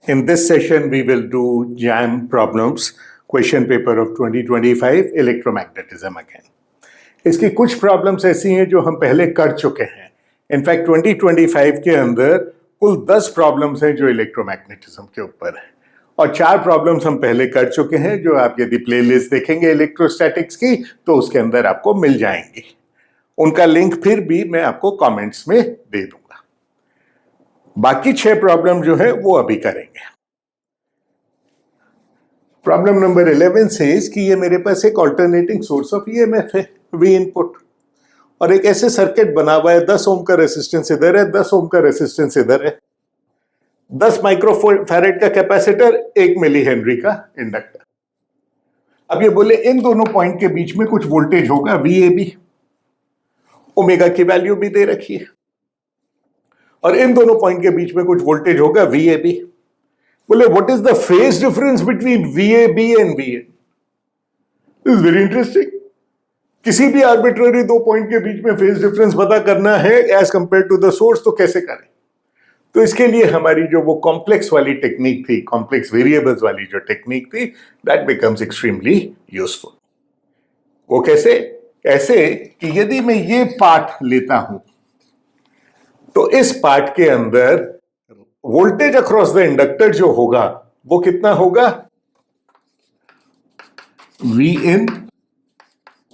In this session, we will do JAM problems, question paper of 2025, electromagnetism again. इसकी कुछ problems ऐसी हैं जो हम पहले कर चुके हैं. इनफैक्ट 2025 के अंदर कुल 10 प्रॉब्लम्स हैं जो इलेक्ट्रोमैग्नेटिज्म के ऊपर है और 4 प्रॉब्लम्स हम पहले कर चुके हैं जो आप यदि प्लेलिस्ट देखेंगे इलेक्ट्रोस्टैटिक्स की तो उसके अंदर आपको मिल जाएंगी. उनका लिंक फिर भी मैं आपको कमेंट्स में दे दूंगा. बाकी 6 प्रॉब्लम जो है वो अभी करेंगे. प्रॉब्लम नंबर 11 से कि ये मेरे पास एक ऑल्टरनेटिंग सोर्स ऑफ ईएमएफ है वी इनपुट और एक ऐसे सर्किट बना हुआ है 10 ओम का रेजिस्टेंस इधर है, 10 ओम का रेजिस्टेंस इधर है, 10 माइक्रोफैरेड का कैपेसिटर, 1 मिली हेनरी का इंडक्टर. अब ये बोले इन दोनों पॉइंट के बीच में कुछ वोल्टेज होगा वीएबी, ओमेगा की वैल्यू भी दे रखी है, और इन दोनों पॉइंट के बीच में कुछ वोल्टेज होगा वीएबी. बोले what is the phase difference between VAB and VAN. Is very interesting. किसी भी आर्बिट्ररी दो पॉइंट के बीच में फेज डिफरेंस पता करना है as compare to the source तो कैसे करें. तो इसके लिए हमारी जो वो कॉम्प्लेक्स वाली टेक्निक थी, कॉम्प्लेक्स वेरिएबल्स वाली जो टेक्निक थी, दैट बिकम्स एक्सट्रीमली यूजफुल. वो कैसे? ऐसे कि यदि मैं ये पार्ट लेता हूं तो इस पार्ट के अंदर वोल्टेज अक्रॉस द इंडक्टर जो होगा वो कितना होगा? V in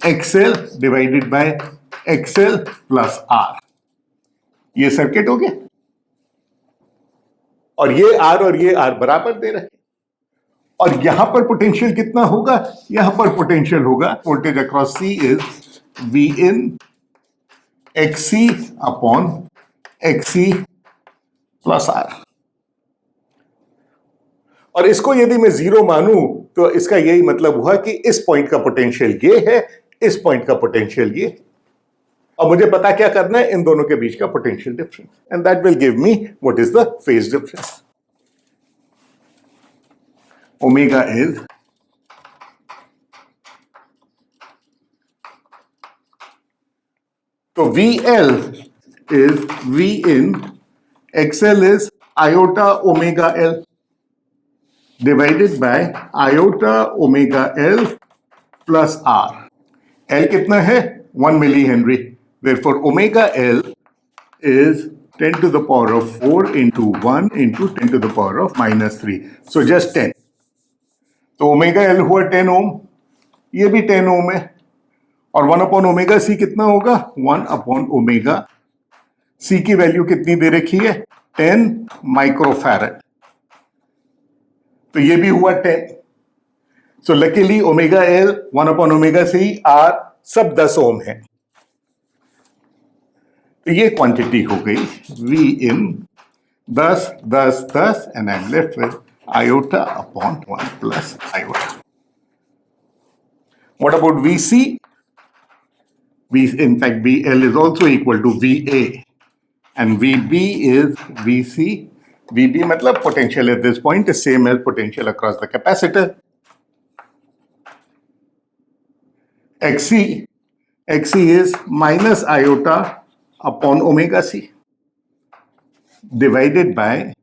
XL divided by XL plus R. ये सर्किट हो गया और ये आर बराबर दे रहे हैं. और यहां पर पोटेंशियल कितना होगा? यहां पर पोटेंशियल होगा voltage across C is V in XC upon XC plus R. और इसको यदि मैं जीरो मानूं तो इसका यही मतलब हुआ कि इस पॉइंट का पोटेंशियल ये है, इस पॉइंट का पोटेंशियल ये है, और मुझे पता क्या करना है? इन दोनों के बीच का potential difference. And that will give me what is the phase difference. Omega is तो VL is V in, XL is iota omega L divided by iota omega L plus R. L कितना है? 1 milli henry. Therefore omega L is 10 to the power of 4 into 1 into 10 to the power of minus 3. So just 10. तो omega L हुआ 10 ओम, ये भी 10 ohm है, और 1 upon omega सी कितना होगा? 1 अपॉन ओमेगा सी की वैल्यू कितनी दे रखी है? 10 माइक्रोफैरेड. तो ये भी हुआ 10. So luckily omega L, 1 upon omega C, R सब 10 ओम है. तो ये क्वांटिटी हो गई V in 10 10 10 and I am left with iota upon 1 plus iota. What about VC? In fact, VL is also equal to VA and VB is VC. VB मतलब potential at this point is same as potential across the capacitor. XC is minus iota upon omega C divided by,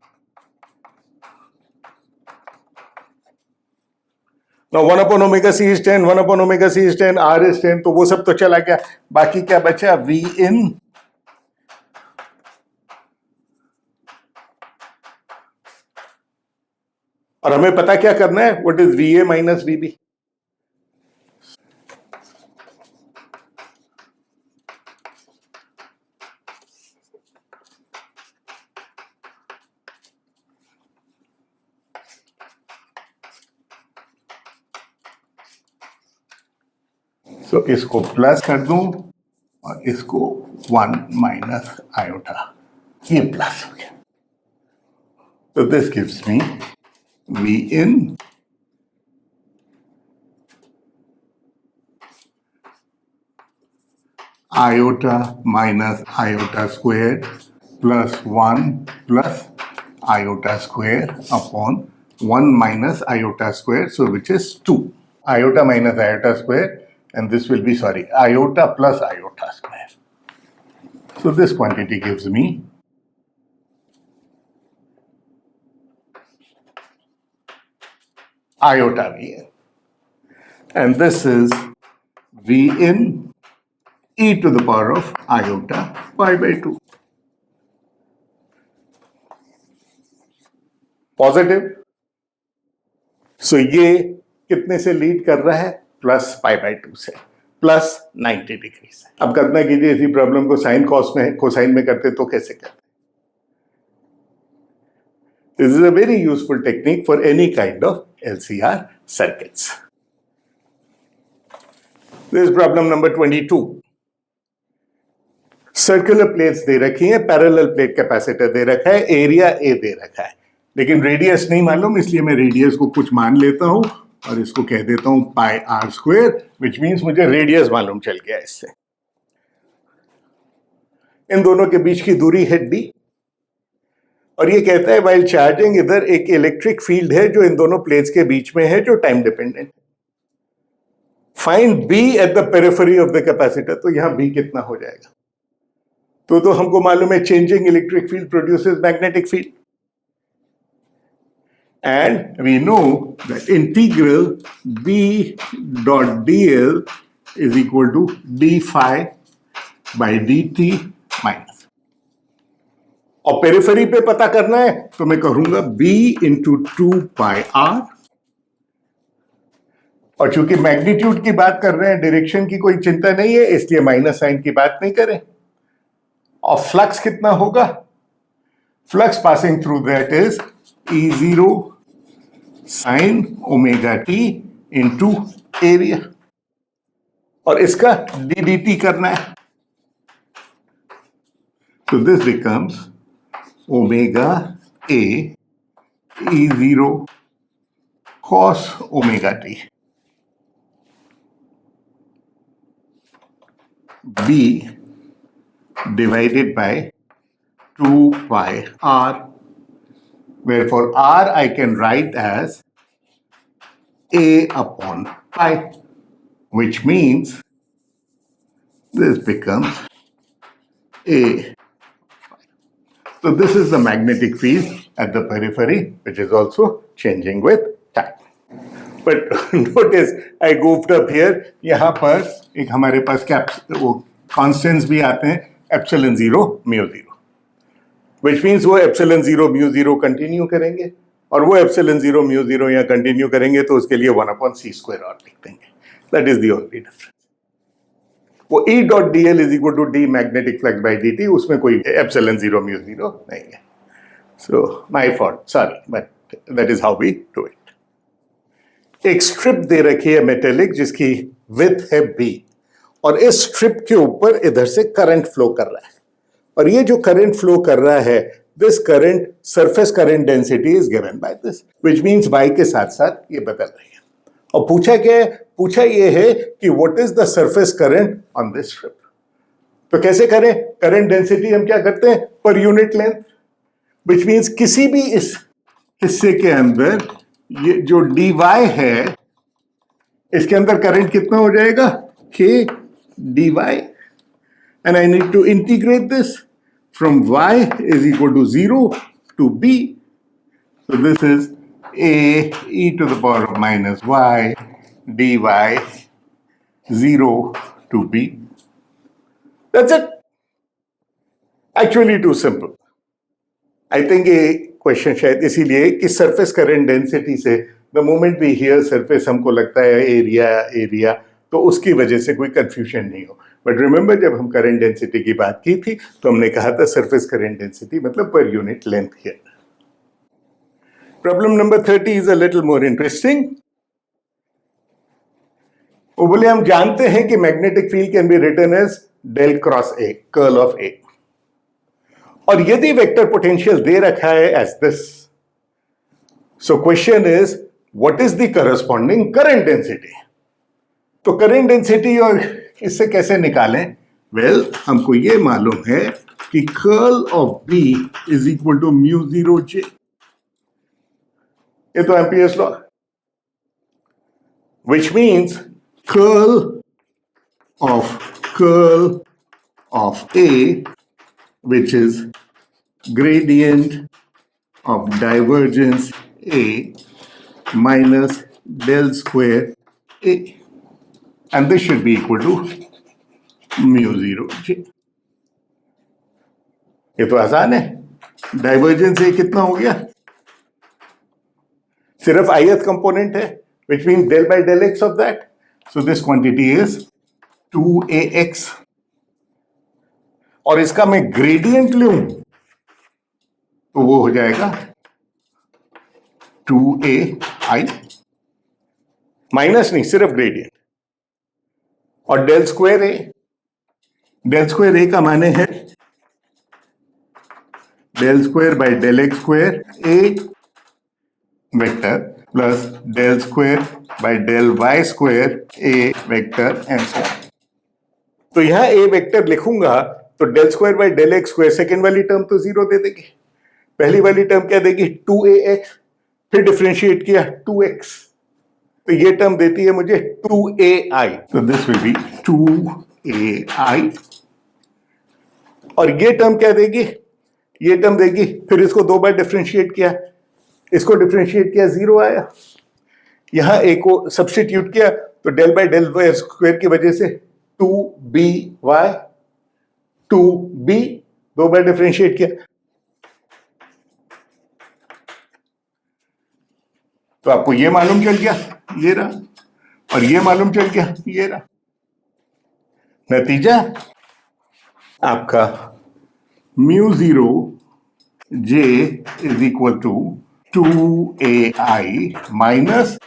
now 1 upon omega C is 10, 1 upon omega C is 10, R is 10, तो वो सब तो चला गया. बाकी क्या बचा? V in और हमें पता क्या करना है? What is VA minus VB? तो इसको प्लस कर दूं और इसको 1 माइनस आयोटा, ये प्लस हो गया. तो this gives me V in iota minus iota square plus 1 plus iota square upon 1 minus iota square, so which is 2. Iota minus iota square, and this will be, sorry, iota plus iota square. So this quantity gives me iota Vn. And this is Vin e to the power of iota pi by 2. Positive. सो ये कितने से lead कर रहा है? Plus pi by 2 से, plus 90 degree से. अब कल्पना कीजिए इसी प्रॉब्लम को साइन कॉस में कोसाइन में करते तो कैसे करते? This is a very useful technique for any kind of LCR circuits. This problem number 22. Circular plates दे रखी हैं, पैरेलल प्लेट कैपेसिटर दे रखा है, एरिया ए दे रखा है, लेकिन रेडियस नहीं मालूम, इसलिए मैं रेडियस को कुछ मान लेता हूं और इसको कह देता हूं पाई आर स्क्वायर, विच मीन्स मुझे रेडियस मालूम चल गया इससे. इन दोनों के बीच की दूरी है डी, और ये कहता है वाइल चार्जिंग इधर एक इलेक्ट्रिक फील्ड है जो इन दोनों प्लेट्स के बीच में है जो time dependent. Find B at the periphery of the capacitor. तो यहां बी कितना हो जाएगा? तो हमको मालूम है changing electric field produces magnetic field. And we know that integral B dot dl is equal to d phi by dt minus. और पेरिफेरी पे पता करना है तो मैं करूंगा B into 2 pi r. और चूंकि मैग्नीट्यूड की बात कर रहे हैं, डायरेक्शन की कोई चिंता नहीं है, इसलिए माइनस साइन की बात नहीं करें. और फ्लक्स कितना होगा? Flux passing through that is E0 sin omega T into area, और इसका dt करना है. तो this becomes omega A E0 cos omega T b divided by 2 pi r, wherefore r I can write as a upon pi, which means this becomes a. So this is the magnetic field at the periphery, which is also changing with time. But notice I goofed up here. यहाँ पर एक हमारे पास वो constants भी आते हैं, epsilon 0 mu 0, which means वो epsilon 0 mu 0 continue करेंगे, और वो epsilon 0 mu 0 यहाँ कंटिन्यू करेंगे, तो उसके लिए 1/c² और लिख देंगे. That is the only difference. वो E dot dl is equal to d magnetic flux by dt, उसमें कोई epsilon 0 mu 0 नहीं है. So my fault, sorry, but that is how we do it. एक स्ट्रिप दे रखी है मेटेलिक जिसकी width है b, और इस स्ट्रिप के ऊपर इधर से करंट फ्लो कर रहा है, और ये जो करंट फ्लो कर रहा है, this current surface current density is given by this, which means y के साथ साथ ये बदल रही है. और पूछा क्या है? पूछा ये है कि what is the surface current on this strip. तो कैसे करें? करंट डेंसिटी हम क्या करते हैं? पर यूनिट लेंथ, व्हिच मींस किसी भी इस हिस्से के अंदर ये जो dy है, इसके अंदर करंट कितना हो जाएगा? k dy, and I need to integrate this from y is equal to 0 to b. So this is a e to the power of minus y dy 0 to b. That's it. Actually too simple. I think ये question शायद इसीलिए कि surface current density से the moment we hear surface हमको लगता है area, तो उसकी वजह से कोई कंफ्यूजन नहीं हो. बट रिमेंबर जब हम करंट डेंसिटी की बात की थी तो हमने कहा था सरफेस करंट डेंसिटी मतलब per unit length here. Problem number 30 is a little more interesting. वो बोले हम जानते हैं कि magnetic field can be written as del cross A, curl of A, और यदि वेक्टर पोटेंशियल दे रखा है as this, so question is what is the corresponding current density. तो करंट डेंसिटी और इससे कैसे निकालें? वेल, हमको ये मालूम है कि curl of B is equal to mu 0 J. ये तो Ampere's law, which means curl of A, which is gradient of divergence A minus del square A, and this should be equal to mu 0 J. ये तो आसान है. Divergence A कितना हो गया? सिर्फ ith कंपोनेंट है, which means del by del x of that. So this quantity is 2ax. और इसका मैं ग्रेडियंट लूं तो वो हो जाएगा 2ai, माइनस नहीं, सिर्फ ग्रेडियंट. और डेल स्क्वायर ए का माने है del square by del x square A vector plus del square by del y square A vector and so on. तो यहां ए वेक्टर लिखूंगा तो del square by del x square, second वाली term तो 0 दे देगी. पहली वाली टर्म क्या देगी? 2ax. फिर डिफरेंशिएट किया 2x, तो ये टर्म देती है मुझे 2ai. तो दिस विल बी 2ai. और ये टर्म क्या देगी? ये टर्म देगी, फिर इसको 2 बार डिफरेंशिएट किया, इसको डिफरेंशिएट किया, 0 आया. यहां a को सब्स्टिट्यूट किया तो del by del y square की वजह से 2by 2b, 2 बार डिफरेंशिएट किया तो आपको ये मालूम चल गया, ये रहा, और ये मालूम चल गया, ये रहा. नतीजा आपका mu 0 j is equal to 2ai minus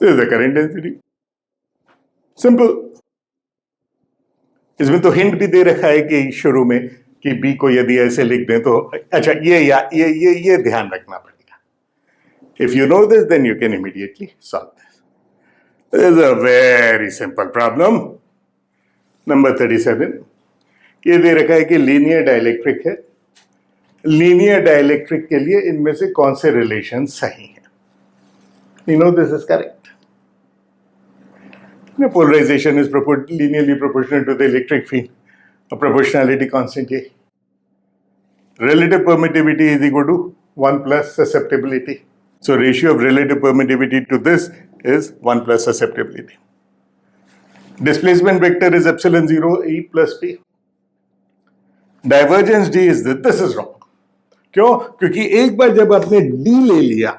this is the current density. Simple. इसमें तो हिंट भी दे रखा है कि शुरू में कि बी को यदि ऐसे लिख दें तो अच्छा, ये ध्यान रखना पड़ेगा. If you know this then you can immediately solve this. This is a very simple problem. Number 37. ये दे रखा है कि लीनियर डाइलेक्ट्रिक है. लीनियर डाइलेक्ट्रिक के लिए इनमें से कौन से रिलेशन सही है? You know this is correct. Polarization is linearly proportional to the electric field. A proportionality constant A. Relative permittivity is equal to 1 plus susceptibility. So ratio of relative permittivity to this is 1 plus susceptibility. Displacement vector is epsilon 0 E plus P. Divergence D is this. This is wrong. क्यों? क्योंकि एक बार जब आपने D ले लिया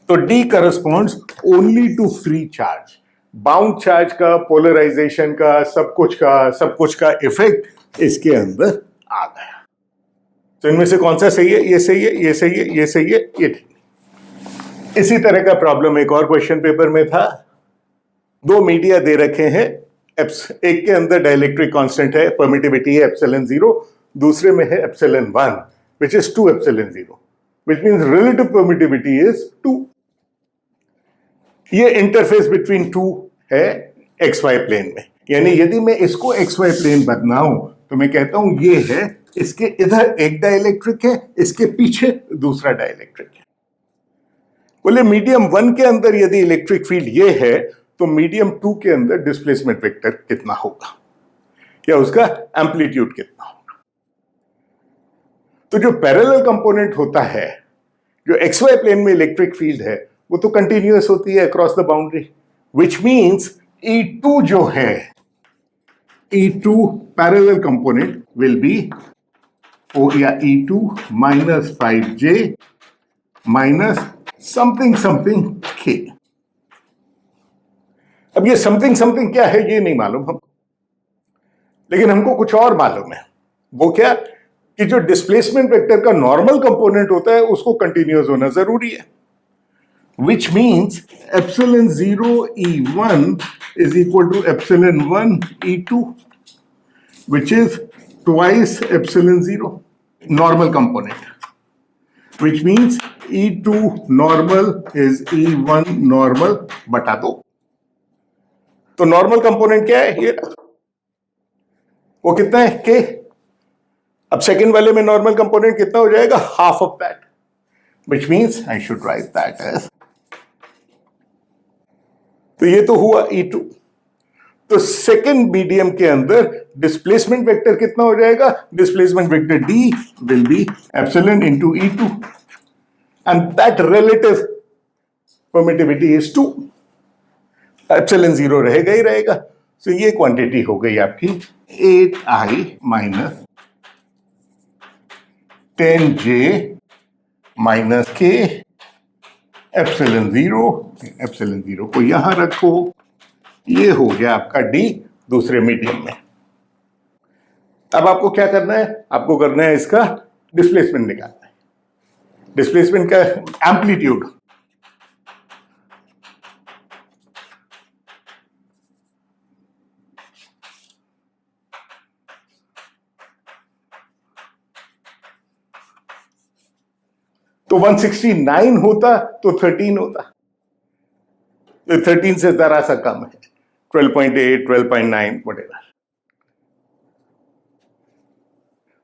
तो D corresponds only to free charge. Bound charge का, polarisation का, सब कुछ का इफेक्ट इसके अंदर आ गया. तो इनमें से कौन सा सही है? ये सही है, ये सही है, ये सही है, ये ठीक. इसी तरह का प्रॉब्लम एक और क्वेश्चन पेपर में था. 2 मीडिया दे रखे हैं, एक के अंदर डाइलेक्ट्रिक कांस्टेंट है, परमिटिविटी है एप्सिलॉन 0, दूसरे में है epsilon 1 which is 2 epsilon 0, which means relative permittivity is 2. ये इंटरफेस बिटवीन 2 है एक्स वाई प्लेन में. यानी यदि मैं इसको एक्स वाई प्लेन बनाऊं तो मैं कहता हूं ये है, इसके इधर एक डाइलेक्ट्रिक है, इसके पीछे दूसरा डाइलेक्ट्रिक है. बोले मीडियम 1 के अंदर यदि इलेक्ट्रिक फील्ड ये है तो मीडियम 2 के अंदर डिस्प्लेसमेंट वेक्टर कितना होगा या उसका एम्पलीट्यूड कितना होगा. तो जो पैरेलल कंपोनेंट होता है, जो एक्स वाई प्लेन में इलेक्ट्रिक फील्ड है, वो तो कंटिन्यूअस होती है across the boundary, which means E2 जो है, E2 parallel component will be E2 minus 5J minus something something K. अब ये समथिंग समथिंग क्या है ये नहीं मालूम हमको, लेकिन हमको कुछ और मालूम है. वो क्या कि जो डिस्प्लेसमेंट वेक्टर का नॉर्मल कंपोनेंट होता है उसको कंटिन्यूअस होना जरूरी है. Which means epsilon 0 E1 is equal to epsilon 1 E2, which is twice epsilon 0 normal component, which means E2 normal is E1 normal बटा 2. तो नॉर्मल कंपोनेंट क्या है? ये वो कितना है? K. अब सेकंड वाले में नॉर्मल कंपोनेंट कितना हो जाएगा? Half of that, which means I should write that as तो ये तो हुआ E2। तो सेकेंड मीडियम के अंदर डिस्प्लेसमेंट वेक्टर कितना हो जाएगा? Displacement vector D will be epsilon into E2 and that relative permittivity is 2। Epsilon 0 रहेगा ही रहेगा। तो ये क्वांटिटी हो गई आपकी 8I minus 10J minus K epsilon 0 को यहां रखो। ये हो गया आपका D दूसरे मीडियम में। अब आपको क्या करना है? आपको करना है इसका डिस्प्लेसमेंट निकालना है, डिस्प्लेसमेंट का एम्पलीट्यूड। तो 169 होता तो 13 होता, तो 13 से जरा सा कम है, 12.8, 12.9 whatever.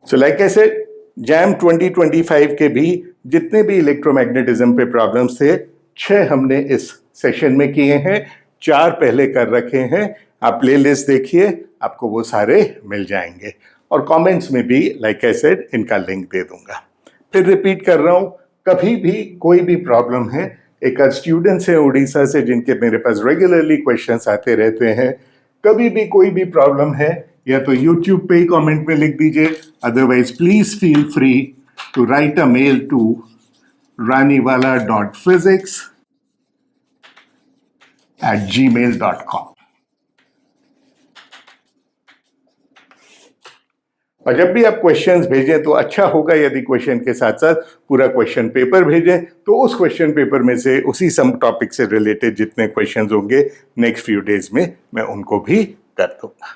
So like I said, jam 2025 के भी जितने भी इलेक्ट्रोमैग्नेटिज्म पे प्रॉब्लम्स थे 6 हमने इस सेशन में किए हैं, 4 पहले कर रखे हैं। आप प्ले लिस्ट देखिए, आपको वो सारे मिल जाएंगे और कमेंट्स में भी लाइक आई सेड इनका लिंक दे दूंगा। फिर रिपीट कर रहा हूं, कभी भी कोई भी प्रॉब्लम है, एक स्टूडेंट्स हैं उड़ीसा से जिनके मेरे पास रेगुलरली क्वेश्चंस आते रहते हैं, कभी भी कोई भी प्रॉब्लम है या तो यूट्यूब पे ही कमेंट में लिख दीजिए, otherwise please feel free to write a mail to raniwala.physics@gmail.com। और जब भी आप क्वेश्चंस भेजें तो अच्छा होगा यदि क्वेश्चन के साथ साथ पूरा क्वेश्चन पेपर भेजें, तो उस क्वेश्चन पेपर में से उसी सम टॉपिक से रिलेटेड जितने क्वेश्चंस होंगे नेक्स्ट फ्यू डेज में मैं उनको भी कर दूंगा।